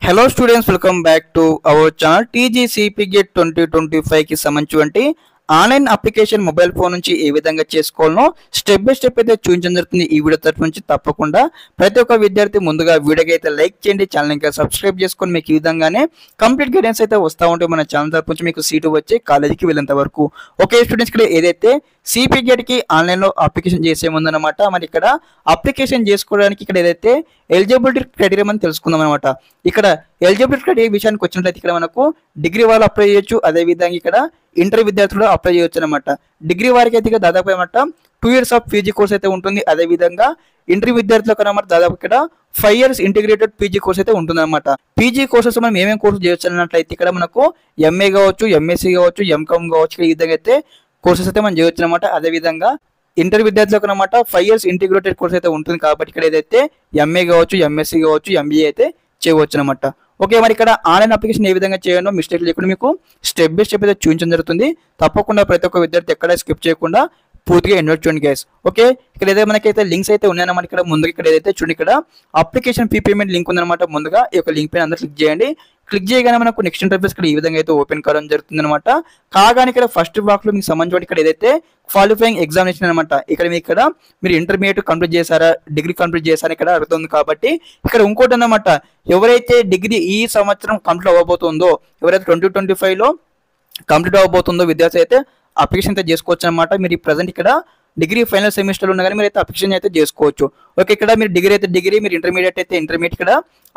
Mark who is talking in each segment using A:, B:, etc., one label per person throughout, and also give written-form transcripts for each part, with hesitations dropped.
A: Hello students, welcome back to our channel. TGCP gate 2025కి సంబంధించి online application mobile phone నుంచి ఏ విధంగా చేసుకోవాలో స్టెప్ బై స్టెప్ అయితే చూపించడం జరుగుతుంది. ఈ వీడియో తరఫు నుంచి తప్పకుండా ప్రతి ఒక్క విద్యార్థి ముందుగా వీడియోకి అయితే లైక్ చేయండి, ఛానల్ ఇంకా సబ్స్క్రైబ్ చేసుకొని మీకు ఈ విధంగానే కంప్లీట్ గైడెన్స్ అయితే వస్తూ ఉంటే మన ఛానల్ తరఫు నుంచి మీకు సీటు వచ్చి కాలేజీకి వెళ్ళేంత వరకు. ఓకే స్టూడెంట్స్, ఇక్కడ ఏదైతే సిపి గేట్కి ఆన్లైన్లో అప్లికేషన్ చేసే ముందనమాట, మరి ఇక్కడ అప్లికేషన్ చేసుకోవడానికి ఇక్కడ ఏదైతే ఎలిజిబిలిటీ క్రైటీరియా అని తెలుసుకుందాం అనమాట. ఇక్కడ ఎలిజిబిలిటీ క్రైటీరియా విషయానికి వచ్చినట్లయితే ఇక్కడ మనకు డిగ్రీ వాళ్ళు అప్లై చేయొచ్చు, అదేవిధంగా ఇక్కడ ఇంటర్ విద్యార్థులు అప్లై చేయొచ్చు అనమాట. డిగ్రీ వారికి అయితే దాదాపు అనమాట 2 years ఆఫ్ పీజీ కోర్స్ అయితే ఉంటుంది. అదేవిధంగా ఇంటర్ విద్యార్థులకు అనమాట దాదాపు ఇక్కడ 5 years ఇంటిగ్రేటెడ్ పీజీ కోర్స్ అయితే ఉంటుంది అనమాట. పీజీ కోర్సెస్ మనం ఏమేమి కోర్సు చేయొచ్చు అన్నట్లయితే ఇక్కడ మనకు ఎంఏ కావచ్చు, ఎంఎస్సీ కావచ్చు, ఎంకామ్ కావచ్చు, ఈ విధంగా అయితే కోర్సెస్ అయితే మనం చేయొచ్చు అనమాట. అదేవిధంగా ఇంటర్ విద్యార్థులకు అనమాట 5 years ఇంటిగ్రేటెడ్ కోర్స్ అయితే ఉంటుంది కాబట్టి ఇక్కడ ఏదైతే ఎంఏ కావచ్చు, ఎంఎస్సీ కావచ్చు, ఎంబీఏ అయితే చేయవచ్చు అనమాట. ఓకే, మరి ఇక్కడ ఆన్లైన్ అప్లికేషన్ ఏ విధంగా చేయాలో మిస్టేక్ లేకుండా మీకు స్టెప్ బై స్టెప్ అయితే చూపించడం జరుగుతుంది. తప్పకుండా ప్రతి ఒక్క విద్యార్థి ఎక్కడ స్కిప్ చేయకుండా పూర్తిగా ఎన్రోల్ చేయండి గైస్. ఓకే, ఇక్కడ ఏదైతే మనకైతే లింక్స్ అయితే ఉన్నాయన్నమాట. ఇక్కడ ముందుగా ఇక్కడ ఏదైతే చూడండి, ఇక్కడ అప్లికేషన్ ఫీ పేమెంట్ లింక్ ఉందన్నమాట. ముందుగా ఈ యొక్క లింక్ పైన అందరూ క్లిక్ చేయండి. క్లిక్ చేయగానే మనకు నెక్స్ట్ ఇంటర్ఫేస్ ఇక్కడ ఈ విధంగా అయితే ఓపెన్ కావడం జరుగుతుంది అనమాట. కాగానే ఇక్కడ ఫస్ట్ బ్లాక్ లో మీకు సంబంధించి ఇక్కడ ఏదైతే క్వాలిఫైయింగ్ ఎగ్జామినేషన్ అనమాట. ఇక్కడ మీరు ఇంటర్మీడియట్ కంప్లీట్ చేశారా, డిగ్రీ కంప్లీట్ చేశారా ఇక్కడ అడుగుతుంది. కాబట్టి ఇక్కడ ఇంకోటి అన్నమాట, ఎవరైతే డిగ్రీ ఈ సంవత్సరం కంప్లీట్ అవ్వబోతుందో, ఎవరైతే 2025లో కంప్లీట్ అవ్వబోతుందో విద్యార్థి అయితే అప్లికేషన్ అయితే చేసుకోవచ్చు అనమాట. మీరు ప్రజెంట్ ఇక్కడ డిగ్రీ ఫైనల్ సెమిస్టర్ ఉన్నా కానీ మీరు అయితే అప్లికేషన్ అయితే చేసుకోవచ్చు. ఓకే, ఇక్కడ మీరు డిగ్రీ అయితే డిగ్రీ, మీరు ఇంటర్మీడియట్ అయితే ఇంటర్మీడియట్ ఇక్కడ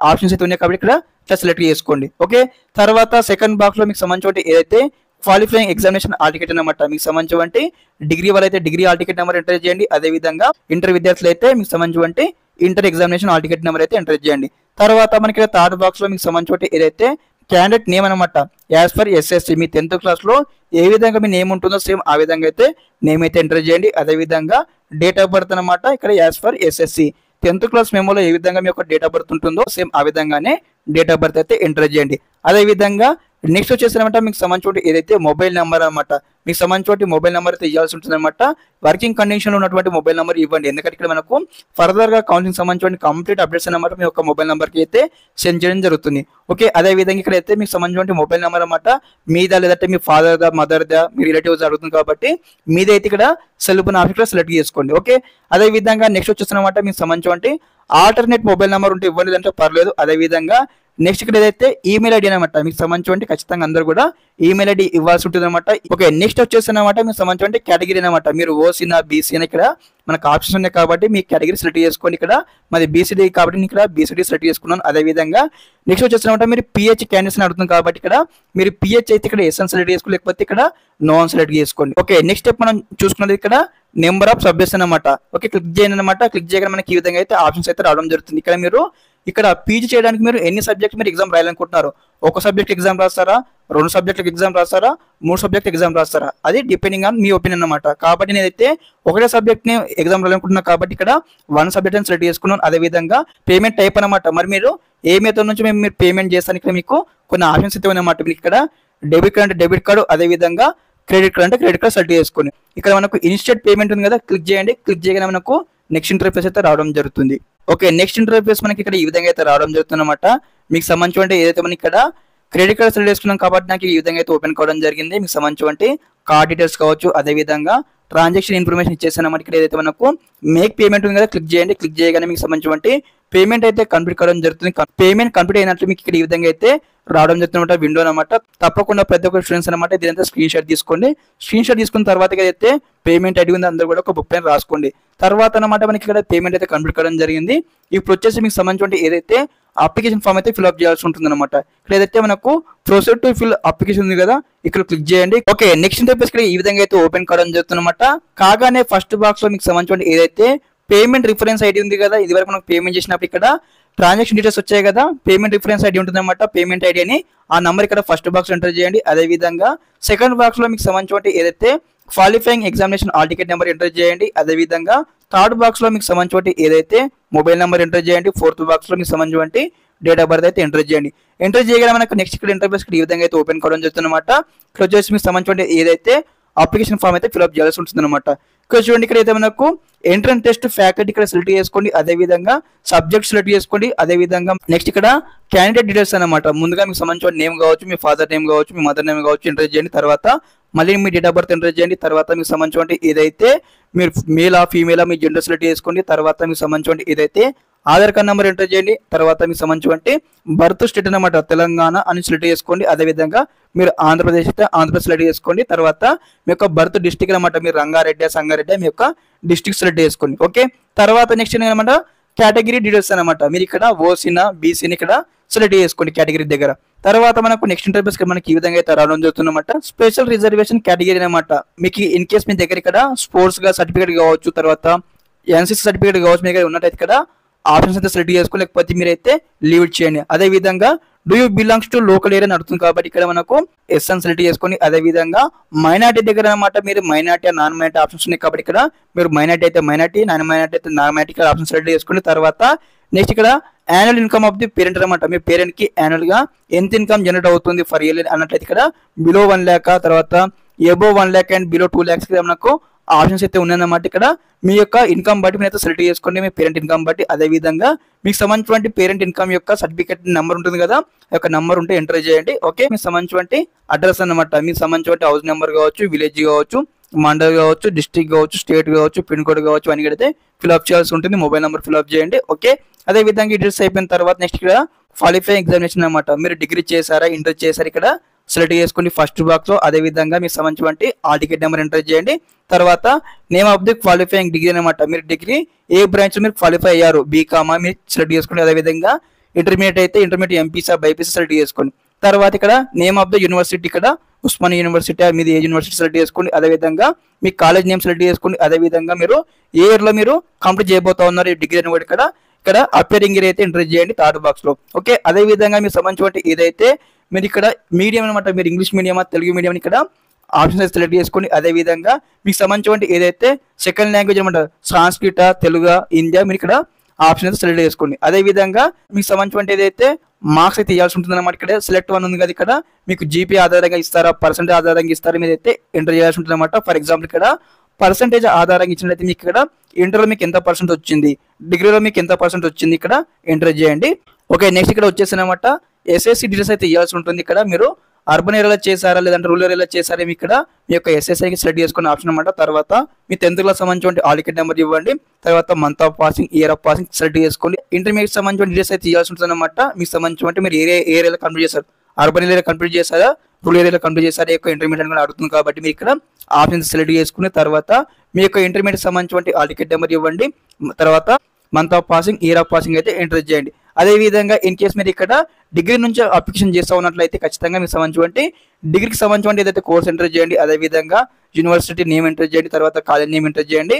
A: ఆప్షన్స్ అయితే ఉన్నాయి కాబట్టి ఇక్కడ సెలెక్ట్ చేసుకోండి. ఓకే, తర్వాత సెకండ్ బాక్స్ లో మీకు సంబంధించి ఏదైతే క్వాలిఫైయింగ్ ఎగ్జామినేషన్ హాల్ టికెట్ అనమాట. మీకు సంబంధించి డిగ్రీ వాళ్ళైతే degree hall ticket number enter చేయండి. అదేవిధంగా ఇంటర్ విద్యార్థులు అయితే మీకు సంబంధించి inter examination hall ticket number అయితే ఎంటర్ చేయండి. తర్వాత మనకి థర్డ్ బాక్స్ లో మీకు సంబంధించి ఏదైతే క్యాండిడేట్ నేమ్ అనమాట, యాజ్ పర్ ఎస్ఎస్సి మీ 10th క్లాస్లో ఏ విధంగా మీ నేమ్ ఉంటుందో సేమ్ ఆ విధంగా అయితే నేమ్ అయితే ఎంటర్ చేయండి. అదేవిధంగా డేట్ ఆఫ్ బర్త్ అనమాట, ఇక్కడ as per SSC 10th class మెమోలో ఏ విధంగా మీ యొక్క డేట్ ఆఫ్ బర్త్ ఉంటుందో సేమ్ ఆ విధంగానే డేట్ ఆఫ్ బర్త్ అయితే ఎంటర్ చేయండి. అదేవిధంగా నెక్స్ట్ వచ్చేసి మీకు సంబంధించి ఏదైతే మొబైల్ నెంబర్ అనమాట, మీకు సంబంధించి మొబైల్ నెంబర్ అయితే ఇవ్వాల్సి ఉంటుంది అనమాట. వర్కింగ్ కండిషన్లో ఉన్నటువంటి మొబైల్ నెంబర్ ఇవ్వండి, ఎందుకంటే ఇక్కడ మనకు ఫర్దర్గా కౌన్సిలింగ్ సంబంధించి కంప్లీట్ అప్డేట్స్ అనమాట మీ యొక్క మొబైల్ నెంబర్కి అయితే సెండ్ చేయడం జరుగుతుంది. ఓకే, అదేవిధంగా ఇక్కడ అయితే మీకు సంబంధించి మొబైల్ నెంబర్ అనమాట మీదా లేదంటే మీ ఫాదర్దా, మదర్దా, మీ రిలేటివ్స్ అడుగుతుంది కాబట్టి మీదైతే ఇక్కడ సెల్ ఫోన్ ఆప్షన్ సెలెక్ట్ చేసుకోండి. ఓకే, అదేవిధంగా నెక్స్ట్ వచ్చేసి మీకు సంబంధించి ఆల్టర్నేట్ మొబైల్ నెంబర్ ఉంటే ఇవ్వండి, అంటే పర్లేదు. అదేవిధంగా నెక్స్ట్ ఇక్కడ ఏదైతే ఈమెయిల్ ఐడి అనమాట, మీకు సంబంధించి ఖచ్చితంగా అందరూ కూడా ఈమెయిల్ ఐడి ఇవ్వాల్సి ఉంటుంది అనమాట. ఓకే, నెక్స్ట్ వచ్చేసి అనమాట మీకు సంబంధించి కేటగిరీ అనమాట, మీరు ఓసీనా బీసీనా ఇక్కడ మనకు ఆప్షన్స్ ఉన్నాయి కాబట్టి మీ కేటగిరీ సెలెక్ట్ చేసుకోండి. ఇక్కడ మాది బీసీడీ కాబట్టి నేను ఇక్కడ బీసీడీ సెలెక్ట్ చేసుకున్నాను. అదేవిధంగా నెక్స్ట్ వచ్చేసి అనమాట మీరు పిహెచ్ క్యాండిడేట్స్ అడుగుతుంది కాబట్టి ఇక్కడ మీరు పిహెచ్ అయితే ఇక్కడ ఎస్ఎన్ సెలెక్ట్ చేసుకోండి, లేకపోతే ఇక్కడ నాన్ సెలెక్ట్ చేసుకోండి. ఓకే, నెక్స్ట్ స్టెప్ మనం చూసుకున్నది ఇక్కడ నెంబర్ ఆఫ్ సబ్జెక్ట్స్ అనమాట. ఓకే, క్లిక్ చేయండి అనమాట. క్లిక్ చేయగానే మనకి ఈ విధంగా అయితే ఆప్షన్స్ అయితే రావడం జరుగుతుంది. ఇక్కడ మీరు ఇక్కడ పీజీ చేయడానికి మీరు ఎన్ని సబ్జెక్ట్ మీరు ఎగ్జామ్ రాయాలనుకుంటున్నారు, ఒక సబ్జెక్ట్ ఎగ్జామ్ రాస్తారా, 2 సబ్జెక్టులకు ఎగ్జామ్ రాస్తారా, 3 సబ్జెక్ట్ ఎగ్జామ్ రాస్తారా, అది డిపెండింగ్ ఆన్ మీ ఒపీనియన్ అనమాట. కాబట్టి నేనైతే ఒకటే సబ్జెక్ట్ని ఎగ్జామ్ రాయాలనుకుంటున్నాను కాబట్టి ఇక్కడ 1 సబ్జెక్ట్ అని సెలెక్ట్ చేసుకున్నాను. అదేవిధంగా పేమెంట్ టైప్ అనమాట, మరి మీరు ఏ మెథడ్ నుంచి మీరు పేమెంట్ చేస్తాను ఇక్కడ మీకు కొన్ని ఆప్షన్స్ అయితే ఉన్నాయన్నమాట. మీకు ఇక్కడ డెబిట్ కార్డ్ అంటే డెబిట్ కార్డు, అదేవిధంగా క్రెడిట్ కార్డ్ అంటే క్రెడిట్ కార్డ్ సెలెక్ట్ చేసుకోండి. ఇక్కడ మనకు ఇన్స్టెంట్ పేమెంట్ ఉంది కదా, క్లిక్ చేయండి. క్లిక్ చేయగానే మనకు నెక్స్ట్ ఇంటర్ఫేస్ అయితే రావడం జరుగుతుంది. ఓకే, నెక్స్ట్ ఇంటర్ఫేస్ మనకి ఇక్కడ ఈ విధంగా అయితే రావడం జరుగుతుంది అనమాట. మీకు సంబంధించి ఏదైతే మనకి ఇక్కడ క్రెడిట్ కార్డ్ సెలెక్ట్ చేసుకున్నాం కాబట్టి నాకు ఈ విధంగా అయితే ఓపెన్ కావడం జరిగింది. మీకు సంబంధించి కార్డ్ డీటెయిల్స్ కావచ్చు, అదేవిధంగా ట్రాన్సాక్షన్ ఇన్ఫర్మేషన్ ఇచ్చేసాను. ఇక్కడ ఏదైతే మనకు మేక్ పేమెంట్ ఉంది కదా, క్లిక్ చేయండి. క్లిక్ చేయగానే మీకు సంబంధించి పేమెంట్ అయితే కంప్లీట్ కావడం జరుగుతుంది. పేమెంట్ కంప్లీట్ అయినట్లు మీకు ఇక్కడ ఈ విధంగా అయితే రావడం జరుగుతుంది విండో అనమాట. తప్పకుండా ప్రతి ఒక్క స్టూడెంట్స్ అనమాట దీనంతా స్క్రీన్ షాట్ తీసుకోండి. స్క్రీన్ షాట్ తీసుకున్న తర్వాత అయితే పేమెంట్ ఐడి ఉంది అందరూ కూడా ఒక బుక్ పైన రాసుకోండి. తర్వాత అనమాట మనకి ఇక్కడ పేమెంట్ అయితే కంప్లీట్ కావడం జరిగింది. ఇప్పుడు వచ్చేసి మీకు సంబంధించి ఏదైతే అప్లికేషన్ ఫామ్ అయితే ఫిల్అప్ చేయాల్సి ఉంటుంది అనమాట. ఇక్కడ ఏదైతే మనకు ప్రొసీడ్ టు ఫిల్ అప్లికేషన్ ఉంది కదా, ఇక్కడ క్లిక్ చేయండి. ఓకే, నెక్స్ట్ ఇంటర్ఫేస్ ఇక్కడ ఈ విధంగా అయితే ఓపెన్ కావడం జరుగుతుంది అనమాట. కాగానే ఫస్ట్ బాక్స్ లో మీకు సంబంధించి ఏదైతే పేమెంట్ రిఫరెన్స్ ఐడి ఉంది కదా, ఇది వరకు మనకు పేమెంట్ చేసినప్పుడు ఇక్కడ ట్రాన్సాక్షన్ డీటెయిల్స్ వచ్చాయి కదా, పేమెంట్ రిఫరెన్స్ ఐడి ఉంటుంది అనమాట. పేమెంట్ ఐడి అని ఆ నంబర్ ఇక్కడ ఫస్ట్ బాక్స్ ఎంటర్ చేయండి. అదేవిధంగా సెకండ్ బాక్స్ లో మీకు సంబంధించి ఏదైతే qualifying examination hall ticket number enter చేయండి. అదేవిధంగా థర్డ్ బాక్స్ లో మీకు సంబంధించి ఏదైతే మొబైల్ నెంబర్ ఎంటర్ చేయండి. ఫోర్త్ బాక్స్ లో మీకు సంబంధించి డేట్ ఆఫ్ బర్త్ అయితే ఎంటర్ చేయండి. ఎంటర్ చేయగానే మనకు నెక్స్ట్ ఇక్కడ ఇంటర్ఫేస్ ఈ విధంగా అయితే ఓపెన్ కావడం జరుగుతుంది అనమాట. ఇక్కడ వచ్చేసి మీకు సంబంధించి ఏదైతే అప్లికేషన్ ఫామ్ అయితే ఫిల్అప్ చేయాల్సి ఉంటుంది అనమాట. ఇక్కడ చూడండి, ఇక్కడ అయితే మనకు ఎంట్రన్స్ టెస్ట్ ఫ్యాకల్టీ ఇక్కడ సెలెక్ట్ చేసుకోండి, అదే విధంగా సబ్జెక్ట్ సెలెక్ట్ చేసుకోండి, అదే విధంగా నెక్స్ట్ ఇక్కడ క్యాండిడేట్ డీటెయిల్స్ అనమాట. ముందుగా మీకు సంబంధించిన నేమ్ కావచ్చు, మీ ఫాదర్ నేమ్ కావచ్చు, మీ మదర్ నేమ్ కావచ్చు ఎంటర్ చేయండి. తర్వాత మళ్ళీ మీ డేట్ ఆఫ్ బర్త్ ఎంటర్ చేయండి. తర్వాత మీకు సంబంధించిన ఏదైతే మీరు మేలా ఫీమేలా మీ జెండర్ సెలెక్ట్ చేసుకోండి. తర్వాత మీకు సంబంధించిన ఏదైతే ఆధార్ కార్డ్ నెంబర్ ఎంటర్ చేయండి. తర్వాత మీకు సంబంధించి బర్త్ స్టేట్ అనమాట తెలంగాణ అని సెలెక్ట్ చేసుకోండి. అదేవిధంగా మీరు ఆంధ్రప్రదేశ్ అయితే ఆంధ్రప్రదేశ్ సెలెక్ట్ చేసుకోండి. తర్వాత మీ యొక్క బర్త్ డిస్టిక్ అనమాట, మీరు రంగారెడ్డి సంగారెడ్డి మీ యొక్క డిస్టిక్ సెలెక్ట్ చేసుకోండి. ఓకే, తర్వాత నెక్స్ట్ ఏంటన్నమాట కేటగిరీ డీటెయిల్స్ అనమాట. మీరు ఇక్కడ ఓసీనా బీసీని ఇక్కడ సెలెక్ట్ చేసుకోండి కేటగిరీ దగ్గర. తర్వాత మనకు నెక్స్ట్ ఇంటర్ఫేస్ మనకి ఈ విధంగా అయితే రావడం జరుగుతుందన్నమాట. స్పెషల్ రిజర్వేషన్ కేటగిరీ అనమాట. మీకు ఇన్ కేస్ మీ దగ్గర ఇక్కడ స్పోర్ట్స్ గా సర్టిఫికేట్ కావచ్చు, తర్వాత ఎన్సీసీ సర్టిఫికేట్ కావచ్చు, మీ దగ్గర ఉన్నట్టయితే ఇక్కడ ఆప్షన్స్ అయితే సెలెక్ట్ చేసుకోండి, లేకపోతే మీరైతే లీవ్ ఇట్ చేయండి. అదే విధంగా do you belongs to local area నడుతుంది కాబట్టి ఇక్కడ మనకు ఎస్ అని సెలెక్ట్ చేసుకోండి. అదే విధంగా మైనార్టీ దగ్గర అనమాట, మీరు మైనార్టీ నాన్ మైనార్టీ ఆప్షన్స్ ఉన్నాయి కాబట్టి ఇక్కడ మీరు మైనార్టీ అయితే మైనార్టీ, నాన్ మైనార్టీ అయితే నాన్ మైనార్టీ ఇక్కడ ఆప్షన్ సెలెక్ట్ చేసుకోండి. తర్వాత నెక్స్ట్ ఇక్కడ annual income of the parent అనమాట. మీ పేరెంట్ కి యాన్యువల్ గా ఎంత ఇన్కమ్ జనరేట్ అవుతుంది ఫర్ ఇయర్ అన్నట్లయితే ఇక్కడ బిలో 1 lakh, తర్వాత above 1 lakh and below 2 lakhs మనకు ఆప్షన్స్ అయితే ఉన్నాయన్నమాట. ఇక్కడ మీ యొక్క ఇన్కమ్ బట్టి మీరు అయితే సెలెక్ట్ చేసుకోండి, మీ పేరెంట్ ఇన్కమ్ బట్టి. అదే విధంగా మీకు సంబంధించిన పేరెంట్ ఇన్కమ్ యొక్క సర్టిఫికేట్ నెంబర్ ఉంటుంది కదా, ఆ యొక్క నెంబర్ ఉంటే ఎంటర్ చేయండి. ఓకే, మీకు సంబంధించిన అడ్రస్ అనమాట, మీకు సంబంధించిన హౌస్ నెంబర్ కావచ్చు, విలేజ్ కావచ్చు, మండల్ కావచ్చు, డిస్ట్రిక్ట్ కావచ్చు, స్టేట్ కావచ్చు, పిన్ కోడ్ కావచ్చు అని అయితే ఫిల్అప్ చేయాల్సి ఉంటుంది. మొబైల్ నెంబర్ ఫిల్అప్ చేయండి. ఓకే, అదే విధంగా డీటెయిల్స్ అయిపోయిన తర్వాత నెక్స్ట్ ఇక్కడ క్వాలిఫైయింగ్ ఎగ్జామినేషన్ అనమాట. మీరు డిగ్రీ చేశారా ఇంటర్ చేశారా ఇక్కడ సెలెక్ట్ చేసుకోండి ఫస్ట్ బాక్స్ లో. అదే విధంగా మీకు సంబంధించిన ఆల్ టికెట్ నెంబర్ ఎంటర్ చేయండి. తర్వాత name of the qualifying degree అనమాట. మీరు డిగ్రీ ఏ బ్రాంచ్ మీరు క్వాలిఫై అయ్యారు, బీకామా మీరు సెలెక్ట్ చేసుకోండి. అదే విధంగా ఇంటర్మీడియట్ అయితే ఇంటర్మీడియట్ ఎంపీసా బైపీసీ సెలెక్ట్ చేసుకోండి. తర్వాత ఇక్కడ నేమ్ ఆఫ్ ద యూనివర్సిటీ, ఇక్కడ ఉస్మానియా యూనివర్సిటీ మీది ఏ యూనివర్సిటీ సెలెక్ట్ చేసుకోండి. అదే విధంగా మీ కాలేజ్ నేమ్ సెలెక్ట్ చేసుకోండి. అదే విధంగా మీరు ఏ ఇయర్ లో మీరు కంప్లీట్ చేయబోతా ఉన్నారు ఈ డిగ్రీ అని కూడా ఇక్కడ అపేరింగ్ ఇయర్ అయితే ఎంటర్ చేయండి థర్డ్ బాక్స్ లో. ఓకే, అదే విధంగా మీకు సంబంధించిన ఏదైతే మీరు ఇక్కడ మీడియం అనమాట, మీరు ఇంగ్లీష్ మీడియమా తెలుగు మీడియం ఇక్కడ ఆప్షన్స్ సెలెక్ట్ చేసుకోండి. అదే విధంగా మీకు సంబంధించిన ఏదైతే సెకండ్ లాంగ్వేజ్ అనమాట, సంస్కృత, తెలుగు, హిందీ మీరు ఇక్కడ ఆప్షన్ అయితే సెలెక్ట్ చేసుకోండి. అదే విధంగా మీకు సంబంధించిన ఏదైతే మార్క్స్ అయితే ఇవ్వాల్సి ఉంటుంది అనమాట. ఇక్కడ సెలెక్ట్ 1 ఉంది కదా, ఇక్కడ మీకు జీపీ ఆధారంగా ఇస్తారా పర్సెంటేజ్ ఆధారంగా ఇస్తారా మీరు అయితే ఎంటర్ చేయాల్సి ఉంటుంది అనమాట. ఫర్ ఎగ్జాంపుల్ ఇక్కడ పర్సెంటేజ్ ఆధారంగా ఇచ్చినట్లయితే మీకు ఇక్కడ ఇంటర్లో మీకు ఎంత పర్సెంట్ వచ్చింది, డిగ్రీలో మీకు ఎంత పర్సెంట్ వచ్చింది ఇక్కడ ఎంటర్ చేయండి. ఓకే, నెక్స్ట్ ఇక్కడ వచ్చేసి అనమాట ఎస్ఎస్సి డీటెయిల్స్ అయితే ఇవ్వాల్సి ఉంటుంది. ఇక్కడ మీరు అర్బన్ ఏరియాలో చేశారా లేదంటే రూరల్ ఏరియాలో చేశారా మీ ఇక్కడ మీ యొక్క ఎస్ఎస్ఐకి సెలెక్ట్ చేసుకునే ఆప్షన్ అనమాట. తర్వాత మీ 10th క్లాస్ సంబంధించిన ఆల్ టికెట్ నెంబర్ ఇవ్వండి. తర్వాత month of passing, year of passing select చేసుకోండి. ఇంటర్మీడియట్ సంబంధించిన డీటెయిల్స్ అయితే ఇవ్వాల్సి ఉంటుంది అనమాట. మీకు సంబంధించిన మీరు ఏరియాలో కంప్లీట్ చేశారు, అర్బన్ ఏరియాలో కంప్లీట్ చేశారా రూరల్ ఏరియాలో కంప్లీట్ చేశారా యొక్క ఇంటర్మీడియట్ కూడా అడుగుతుంది కాబట్టి మీరు ఇక్కడ ఆప్షన్ సెలెక్ట్ చేసుకుని తర్వాత మీ యొక్క ఇంటర్మీడియట్ సంబంధించిన ఆల్ టికెట్ నెంబర్ ఇవ్వండి. తర్వాత month of passing, year of passing అయితే ఎంటర్ చేయండి. అదే విధంగా ఇన్ కేస్ మీరు ఇక్కడ డిగ్రీ నుంచి అప్లికేషన్ చేస్తూ ఉన్నట్లయితే ఖచ్చితంగా మీకు సంబంధించి డిగ్రీకి సంబంధించి ఏదైతే కోర్స్ ఎంటర్ చేయండి. అదే విధంగా యూనివర్సిటీ నేమ్ ఎంటర్ చేయండి. తర్వాత కాలేజ్ నేమ్ ఎంటర్ చేయండి.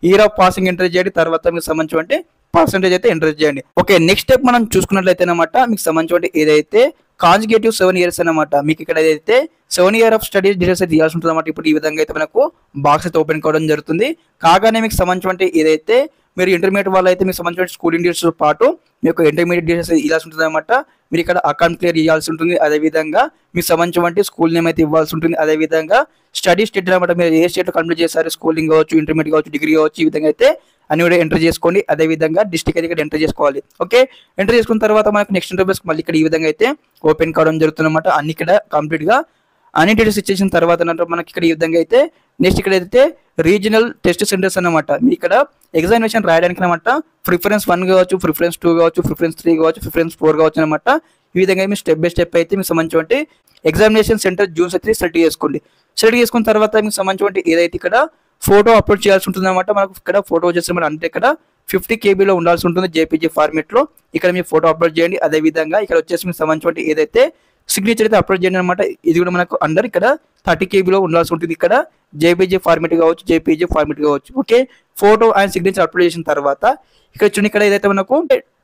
A: ఇయర్ ఆఫ్ పాసింగ్ ఎంటర్ చేయండి. తర్వాత మీకు సంబంధించి పర్సెంటేజ్ అయితే ఎంటర్ చేయండి. ఓకే, నెక్స్ట్ స్టెప్ మనం చూసుకున్నట్లయితే అనమాట మీకు సంబంధించి ఏదైతే కాంజుగేటివ్ 7 years అనమాట. మీకు ఇక్కడ ఏదైతే 7 years ఆఫ్ స్టడీస్ డీటెయిల్స్ అయితే ఇవ్వాల్సి ఉంటుంది అనమాట. ఇప్పుడు ఈ విధంగా అయితే మనకు బాక్స్ అయితే ఓపెన్ కావడం జరుగుతుంది. కాగానే మీకు సంబంధించి ఏదైతే మీరు ఇంటర్మీడియట్ వాళ్ళు అయితే మీకు సంబంధించిన స్కూలింగ్ డీటెయిల్స్ పాటు మీ యొక్క ఇంటర్మీడియట్ డీటెయిల్స్ ఇవ్వాల్సి ఉంటుంది అనమాట. మీరు ఇక్కడ అకౌంట్ క్లియర్ ఇవ్వాల్సి ఉంటుంది. అదేవిధంగా మీకు సంబంధించిన స్కూల్ నేమ్ అయితే ఇవ్వాల్సి ఉంటుంది. అదేవిధంగా స్టడీ స్టేట్ అనమాట, మీరు ఏ స్టేట్ కంప్లీట్ చేశారు స్కూలింగ్ కావచ్చు, ఇంటర్మీడియట్ కావచ్చు, డిగ్రీ కావచ్చు, ఈ విధంగా అయితే అన్ని కూడా ఎంటర్ చేసుకోండి. అదే విధంగా డిస్ట్రిక్ట్ అయితే ఇక్కడ ఎంటర్ చేసుకోవాలి. ఓకే, ఎంటర్ చేసుకున్న తర్వాత మనకు నెక్స్ట్ ఇంటర్ఫేస్ మళ్ళీ ఇక్కడ ఈ విధంగా అయితే ఓపెన్ కావడం జరుగుతుంది అనమాట. అన్ని ఇక్కడ కంప్లీట్ గా అన్ని డీటెయిల్స్ ఇచ్చేసిన తర్వాత మనకి ఇక్కడ ఈ విధంగా అయితే నెక్స్ట్ ఇక్కడ అయితే రీజనల్ టెస్ట్ సెంటర్స్ అనమాట. మీ ఇక్కడ ఎగ్జామినేషన్ రాయడానికి అనమాట ప్రిఫరెన్స్ 1 కావచ్చు, ప్రిఫరెన్స్ 2 కావచ్చు, ప్రిఫరెన్స్ 3 కావచ్చు, ప్రిఫరెన్స్ 4 కావచ్చు అనమాట. ఈ విధంగా మీరు స్టెప్ బై స్టెప్ అయితే మీకు సంబంధించి ఎగ్జామినేషన్ సెంటర్ జూన్స్ అయితే సెలెక్ట్ చేసుకోండి. సెలెక్ట్ చేసుకున్న తర్వాత మీకు సంబంధించి ఏదైతే ఇక్కడ ఫోటో అప్లోడ్ చేయాల్సి ఉంటుంది అనమాట. మనకు ఇక్కడ ఫోటో వచ్చేసి అంటే ఇక్కడ 50 KB ఉండాల్సి ఉంటుంది జేపీజీ ఫార్మేట్ లో. ఇక్కడ మీరు ఫోటో అప్లోడ్ చేయండి. అదే విధంగా ఇక్కడ వచ్చేసి మీకు సంబంధించి ఏదైతే సిగ్నేచర్ అయితే అప్లోడ్ చేయండి అనమాట. ఇది కూడా మనకు అండర్ ఇక్కడ 30 KB ఉండాల్సి ఉంటుంది. ఇక్కడ జేపీజీ ఫార్మేట్ కావచ్చు, జేపీజీ ఫార్మేట్ కావచ్చు. Okay, photo and signature upload చేసిన తర్వాత ఇక్కడ చూడండి ఇక్కడ ఏదైతే మనకు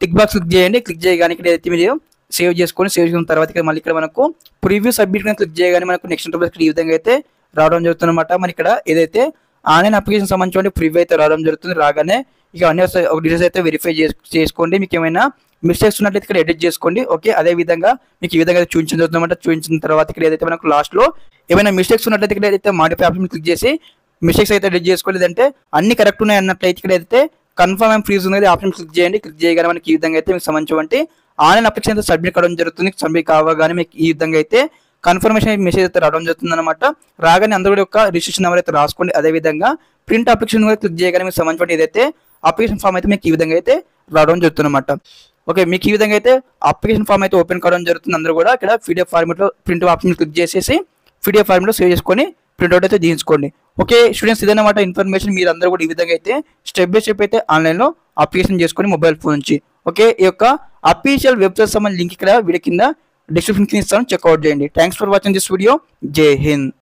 A: టిక్ బాక్స్ క్లిక్ చేయండి. క్లిక్ చేయగానే ఇక్కడ ఏదైతే మీరు సేవ్ చేసుకొని సేవ్ చేసిన తర్వాత ఇక్కడ మళ్ళీ ఇక్కడ మనకు ప్రివ్యూ సబ్మిట్ క్లిక్ చేయగానే మనకు నెక్స్ట్ ఇంటర్ఫేస్ ఈ విధంగా అయితే రావడం జరుగుతుంది అనమాట. మన ఇక్కడ ఏదైతే ఆన్లైన్ అప్లికేషన్ సంబంధించిన ప్రివ్యూ అయితే రావడం జరుగుతుంది. రాగానే ఇక అన్ని డీటెయిల్స్ అయితే వెరిఫై చేసుకోండి. మీకు ఏమైనా మిస్టేక్స్ ఉన్నట్లయితే ఇక్కడ ఎడిట్ చేసుకోండి. ఓకే, అదే విధంగా మీకు ఈ విధంగా చూపించడం జరుగుతుందన్నమాట. చూపించిన తర్వాత ఇక్కడ ఏదైతే మనకు లాస్ట్ లో ఏమైనా మిస్టేక్స్ ఉన్నట్లయితే ఇక్కడ అయితే మాడిఫై ఆప్షన్ క్లిక్ చేసి మిస్టేక్స్ అయితే ఎడిట్ చేసుకోలేదంటే అన్ని కరెక్ట్ ఉన్నాయి అన్నట్లయితే ఇక్కడ అయితే కన్ఫర్మ్ అండ్ ఫ్రీజ్ ఉన్నది ఆప్షన్ క్లిక్ చేయండి. క్లిక్ చేయగానే మనకి ఈ విధంగా అయితే మీకు సంబంధించి ఆన్లైన్ అప్లికేషన్ అయితే సబ్మిట్ కావడం జరుగుతుంది. సబ్మిట్ కావగానే మీకు ఈ విధంగా అయితే కన్ఫర్మేషన్ మెసేజ్ అయితే రావడం జరుగుతుంది అనమాట. రాగానే అందరూ యొక్క రిజిస్ట్రేషన్ నెంబర్ అయితే రాసుకోండి. అదేవిధంగా ప్రింట్ అప్లికేషన్ కూడా క్లిక్ చేయగానే మీకు సంబంధించి ఏదైతే అప్లికేషన్ ఫామ్ అయితే మీకు ఈ విధంగా అయితే రావడం జరుగుతుంది అనమాట. ఓకే, మీకు ఈ విధంగా అయితే అప్లికేషన్ ఫామ్ అయితే ఓపెన్ కావడం జరుగుతుంది. అందరూ కూడా ఇక్కడ పీడిఎఫ్ ఫార్మేట్లో ప్రింట్ ఆప్షన్ క్లిక్ చేసేసి పీడిఎఫ్ ఫార్మేట్లో సేవ్ చేసుకొని ప్రింట్అవుట్ అయితే తీసుకోండి. ఓకే స్టూడెంట్స్, ఇదన్నమాట ఇన్ఫర్మేషన్. మీరు అందరూ కూడా ఈ విధంగా అయితే స్టెప్ బై స్టెప్ అయితే ఆన్లైన్లో అప్లికేషన్ చేసుకొని మొబైల్ ఫోన్ నుంచి. ఓకే, ఈ యొక్క అఫీషియల్ వెబ్సైట్ సంబంధించిన లింక్ ఇక్కడ వీడియో కింద డిస్క్రిప్షన్ కింద ఇస్తాను, చెక్అవుట్ చేయండి. Thanks for watching this video. జై హింద్.